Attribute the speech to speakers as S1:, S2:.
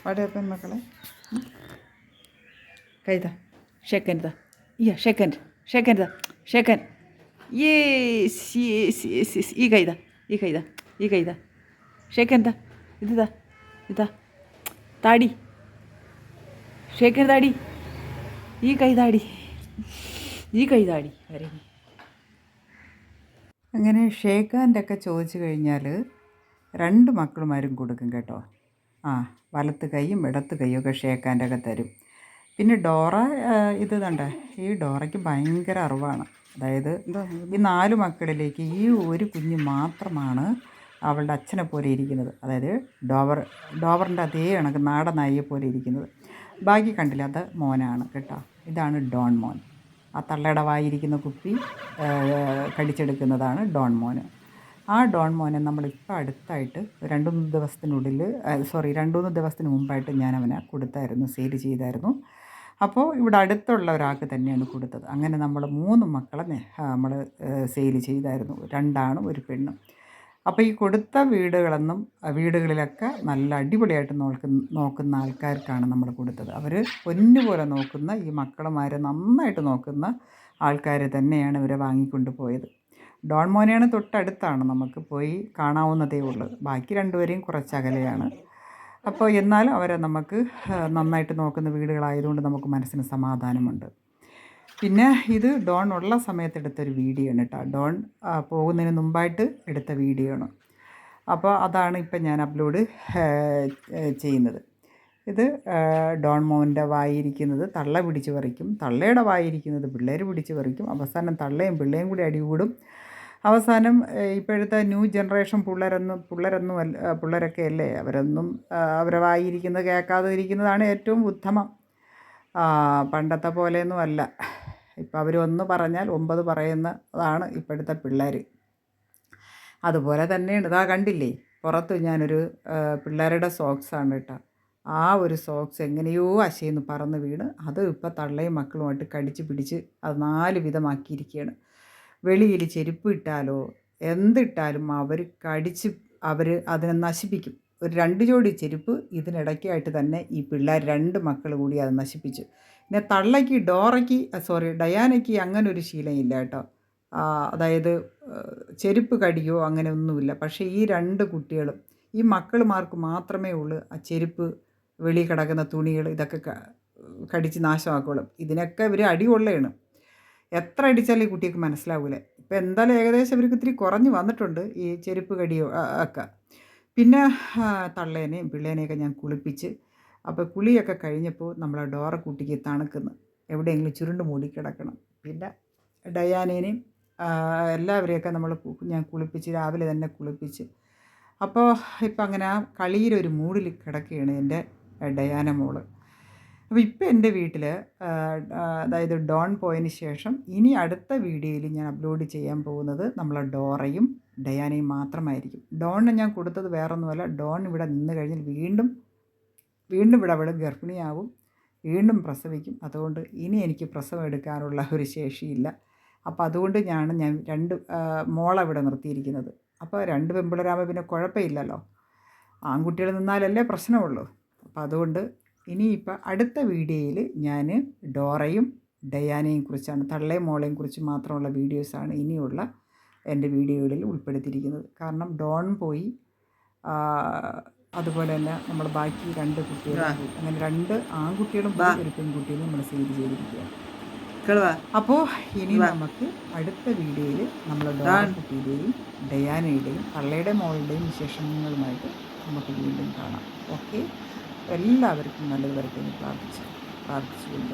S1: What happen മക്കളെ? കൈതാ ഷെക്കൻഡ് ദാ ഷെക്കൻഡ് ഷെക്കൻഡ് ദാ ഷെക്കൻഡ് യേസ് യേസ് യേസ് യേസ് ഈ കൈതാ ഈ കൈതാ ഈ കൈതാ ഷെക്കൻഡ് ദാ ഇതാ ഇതാ താടി ഷെക്കൻഡ് താടി ഈ കൈതാടി ഈ കൈതാടി വരെ. അങ്ങനെ ഷേക്ക് ഒക്കെ ചോദിച്ചു കഴിഞ്ഞാൽ രണ്ട് മക്കളുമാരും കൊടുക്കും കേട്ടോ. വലത്ത് കൈയും ഇടത്ത് കൈയും ഒക്കെ ഷേക്ക് ഒക്കെ തരും. പിന്നെ ഡോറ ഇത് കണ്ടേ, ഈ ഡോറയ്ക്ക് ഭയങ്കര അറിവാണ്. അതായത് ഈ 4 മക്കളിലേക്ക് ഈ ഒരു കുഞ്ഞ് മാത്രമാണ് അവളുടെ അച്ഛനെ പോലെ ഇരിക്കുന്നത്. അതായത് ഡോവറിൻ്റെ അതേ കണക്ക് നാടൻ നായിയെ പോലെ ഇരിക്കുന്നത്. ബാക്കി കണ്ടില്ല, അത് മോനാണ് കേട്ടോ. ഇതാണ് ഡോൺ മോൻ. ആ തള്ളയുടെ വായിരിക്കുന്ന കുപ്പി കടിച്ചെടുക്കുന്നതാണ് ഡോൺ മോന്. ആ ഡോൺ മോനെ നമ്മളിപ്പോൾ അടുത്തായിട്ട് 2-3 ദിവസത്തിന് മുമ്പായിട്ട് ഞാൻ അവനെ കൊടുത്തായിരുന്നു, സെയിൽ ചെയ്തായിരുന്നു. അപ്പോൾ ഇവിടെ അടുത്തുള്ള ഒരാൾക്ക് തന്നെയാണ് കൊടുത്തത്. അങ്ങനെ നമ്മൾ 3 മക്കളെ നമ്മൾ സെയിൽ ചെയ്തായിരുന്നു, 2 ആണും 1 പെണ്ണും. അപ്പോൾ ഈ കൊടുത്ത വീടുകളിലൊക്കെ നല്ല അടിപൊളിയായിട്ട് നോക്കുന്ന ആൾക്കാർക്കാണ് നമ്മൾ കൊടുത്തത്. അവർ പൊന്നുപോലെ നോക്കുന്ന, ഈ മക്കളുമാരെ നന്നായിട്ട് നോക്കുന്ന ആൾക്കാർ തന്നെയാണ് ഇവരെ വാങ്ങിക്കൊണ്ട് പോയത്. ഡോൺ മോനെയാണ് തൊട്ടടുത്താണ്, നമുക്ക് പോയി കാണാവുന്നതേ ഉള്ളൂ. ബാക്കി 2 പേരെയും കുറച്ചകലെയാണ്. അപ്പോൾ എന്നാലും അവരെ നമുക്ക് നന്നായിട്ട് നോക്കുന്ന വീടുകളായതുകൊണ്ട് നമുക്ക് മനസ്സിന് സമാധാനമുണ്ട്. പിന്നെ ഇത് ഡോൺ ഉള്ള സമയത്ത് എടുത്തൊരു വീഡിയോ ആണ് കേട്ടോ. ഡോൺ പോകുന്നതിന് മുമ്പായിട്ട് എടുത്ത വീഡിയോ ആണ്. അപ്പോൾ അതാണ് ഇപ്പം ഞാൻ അപ്ലോഡ് ചെയ്യുന്നത്. ഇത് ഡോൺ മോൻ്റെ വായിരിക്കുന്നത് തള്ള പിടിച്ച് പറിക്കും, തള്ളയുടെ വായിരിക്കുന്നത് പിള്ളേർ പിടിച്ച് പറിക്കും. അവസാനം തള്ളയും പിള്ളേയും കൂടി അടികൂടും. അവസാനം ഇപ്പോഴത്തെ ന്യൂ ജനറേഷൻ പിള്ളേരൊക്കെ അല്ലേ, അവരൊന്നും അവരെ വായിരിക്കുന്നത് കേൾക്കാതെ ഇരിക്കുന്നതാണ് ഏറ്റവും ഉത്തമം. പണ്ടത്തെ പോലെയൊന്നും അല്ല. ഇപ്പം അവർ 1 പറഞ്ഞാൽ 9 പറയുന്നതാണ് ഇപ്പോഴത്തെ പിള്ളേർ. അതുപോലെ തന്നെയാണ്. ഇതാ കണ്ടില്ലേ, പുറത്ത് ഞാനൊരു പിള്ളേരുടെ സോക്സാണ് കേട്ടോ. ആ ഒരു സോക്സ് എങ്ങനെയോ അശയെന്ന് പറന്ന് വീണ് അത് ഇപ്പോൾ തള്ളയും മക്കളുമായിട്ട് കടിച്ച് പിടിച്ച് അത് 4 വിധമാക്കിയിരിക്കുകയാണ്. വെളിയിൽ ചെരുപ്പ് ഇട്ടാലോ എന്തിട്ടാലും അവർ അതിനെ നശിപ്പിക്കും. ഒരു 2 ജോഡി ചെരുപ്പ് ഇതിനിടയ്ക്കായിട്ട് തന്നെ ഈ പിള്ളേർ 2 മക്കൾ കൂടി അത് നശിപ്പിച്ചു. പിന്നെ ഡയാനയ്ക്ക് അങ്ങനെ ഒരു ശീലമില്ല കേട്ടോ. അതായത് ചെരുപ്പ് കടിയോ അങ്ങനെ ഒന്നുമില്ല. പക്ഷേ ഈ 2 കുട്ടികളും, ഈ മക്കളുമാർക്ക് മാത്രമേ ഉള്ളൂ ആ ചെരുപ്പ്, വെളി കിടക്കുന്ന തുണികൾ ഇതൊക്കെ കടിച്ച് നാശമാക്കുള്ളൂ. ഇതിനൊക്കെ ഇവർ അടി കൊള്ളുകയാണ്. എത്ര അടിച്ചാലും ഈ കുട്ടിക്ക് മനസ്സിലാവില്ല. ഇപ്പോൾ എന്തായാലും ഏകദേശം ഇവർക്ക് ഇത്തിരി കുറഞ്ഞ് വന്നിട്ടുണ്ട് ഈ ചെരുപ്പ് കടിയോ ഒക്കെ. പിന്നെ തള്ളേനെയും പിള്ളേനെയൊക്കെ ഞാൻ കുളിപ്പിച്ച്, അപ്പോൾ കുളിയൊക്കെ കഴിഞ്ഞപ്പോൾ നമ്മളെ ഡോറ കുട്ടിക്ക് തണുക്കുന്നു, എവിടെയെങ്കിലും ചുരുണ്ട് മൂടി കിടക്കണം. പിന്നെ ഡയാനേനെയും എല്ലാവരെയൊക്കെ ഞാൻ കുളിപ്പിച്ച്, രാവിലെ തന്നെ കുളിപ്പിച്ച്. അപ്പോൾ ഇപ്പം അങ്ങനെ ആ കളിയിലൊരു മൂഡിൽ കിടക്കുകയാണ് എൻ്റെ ഡയാന മോള്. അപ്പോൾ ഇപ്പം എൻ്റെ വീട്ടിൽ അതായത് ഡോൺ പോയതിന് ശേഷം ഇനി അടുത്ത വീഡിയോയിൽ ഞാൻ അപ്ലോഡ് ചെയ്യാൻ പോകുന്നത് നമ്മളെ ഡോറയും ഡയാനയും മാത്രമായിരിക്കും. ഡോണിന് ഞാൻ കൊടുത്തത് വേറൊന്നുമല്ല, ഡോൺ ഇവിടെ നിന്ന് കഴിഞ്ഞാൽ വീണ്ടും ഇവിടെ അവൾ ഗർഭിണിയാവും, വീണ്ടും പ്രസവിക്കും. അതുകൊണ്ട് ഇനി എനിക്ക് പ്രസവം എടുക്കാനുള്ള ഒരു ശേഷിയില്ല. അപ്പോൾ അതുകൊണ്ട് ഞാൻ 2 മോളെ ഇവിടെ നിർത്തിയിരിക്കുന്നത്. അപ്പോൾ 2 പെൺപിള്ളേരാകുമ്പോൾ പിന്നെ കുഴപ്പമില്ലല്ലോ, ആൺകുട്ടികൾ നിന്നാലല്ലേ പ്രശ്നമുള്ളൂ. അപ്പോൾ അതുകൊണ്ട് ഇനിയിപ്പോൾ അടുത്ത വീഡിയോയിൽ ഞാൻ ഡോറയും ഡയാനയും കുറിച്ചാണ്, തള്ളയും മോളെയും കുറിച്ച് മാത്രമുള്ള വീഡിയോസാണ് ഇനിയുള്ള എൻ്റെ വീഡിയോകളിൽ ഉൾപ്പെടുത്തിയിരിക്കുന്നത്. കാരണം ഡോൺ പോയി, അതുപോലെ തന്നെ നമ്മൾ ബാക്കി 2 കുട്ടികളും, അങ്ങനെ 2 ആൺകുട്ടികളും ഒരു പെൺകുട്ടിയും നമ്മൾ സെയിൽ ചെയ്തിരിക്കുകയാണ്. അപ്പോൾ ഇനി നമുക്ക് അടുത്ത വീഡിയോയിൽ നമ്മൾ ഡോറ കുട്ടിയുടെയും ഡയാനയുടെയും തള്ളയുടെ മോളുടെയും വിശേഷങ്ങളുമായിട്ട് നമുക്ക് വീണ്ടും കാണാം. ഓക്കെ, എല്ലാവർക്കും നല്ലത് വരട്ടെ എന്ന് പ്രാർത്ഥിച്ചുകൊണ്ട്